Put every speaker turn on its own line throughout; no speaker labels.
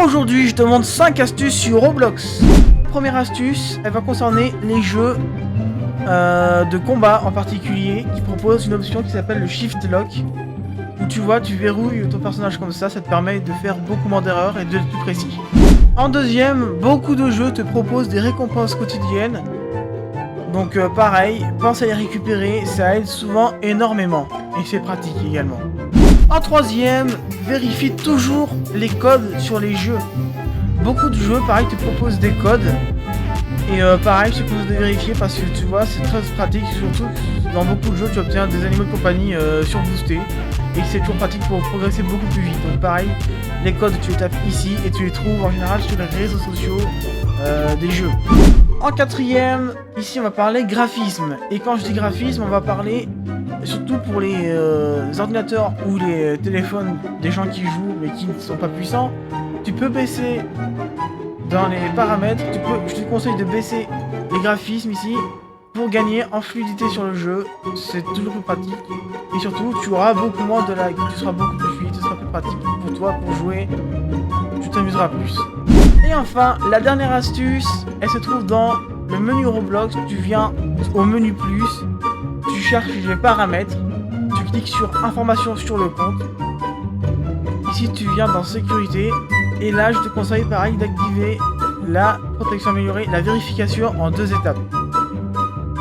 Aujourd'hui, je te montre 5 astuces sur Roblox. Première astuce, elle va concerner les jeux de combat en particulier, qui proposent une option qui s'appelle le Shift Lock, où tu vois, tu verrouilles ton personnage comme ça te permet de faire beaucoup moins d'erreurs et d'être plus précis. En deuxième, beaucoup de jeux te proposent des récompenses quotidiennes. Donc pareil, pense à les récupérer, ça aide souvent énormément. Et c'est pratique également. En troisième, vérifie toujours les codes sur les jeux. Beaucoup de jeux, pareil, te proposent des codes. Et pareil, je te propose de vérifier parce que tu vois, c'est très pratique. Surtout dans beaucoup de jeux, tu obtiens des animaux de compagnie surboostés. Et c'est toujours pratique pour progresser beaucoup plus vite. Donc pareil, les codes, tu les tapes ici et tu les trouves en général sur les réseaux sociaux des jeux. En quatrième, ici on va parler graphisme. Et quand je dis graphisme, on va parler surtout pour les ordinateurs ou les téléphones des gens qui jouent mais qui ne sont pas puissants. Tu peux baisser dans les paramètres, je te conseille de baisser les graphismes ici pour gagner en fluidité sur le jeu. C'est toujours plus pratique. Et surtout, tu auras beaucoup moins de lag. Tu seras beaucoup plus fluide, ce sera plus pratique pour toi pour jouer. Tu t'amuseras plus. Et enfin, la dernière astuce, elle se trouve dans le menu Roblox. Tu viens au menu plus, tu cherches les paramètres, tu cliques sur informations sur le compte. Ici, tu viens dans sécurité. Et là, je te conseille pareil d'activer la protection améliorée, la vérification en 2 étapes.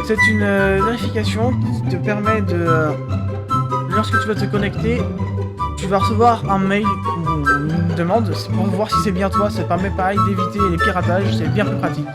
C'est une vérification qui te permet de... lorsque tu vas te connecter, tu vas recevoir un mail ou une demande pour voir si c'est bien toi. Ça permet pareil d'éviter les piratages, c'est bien plus pratique.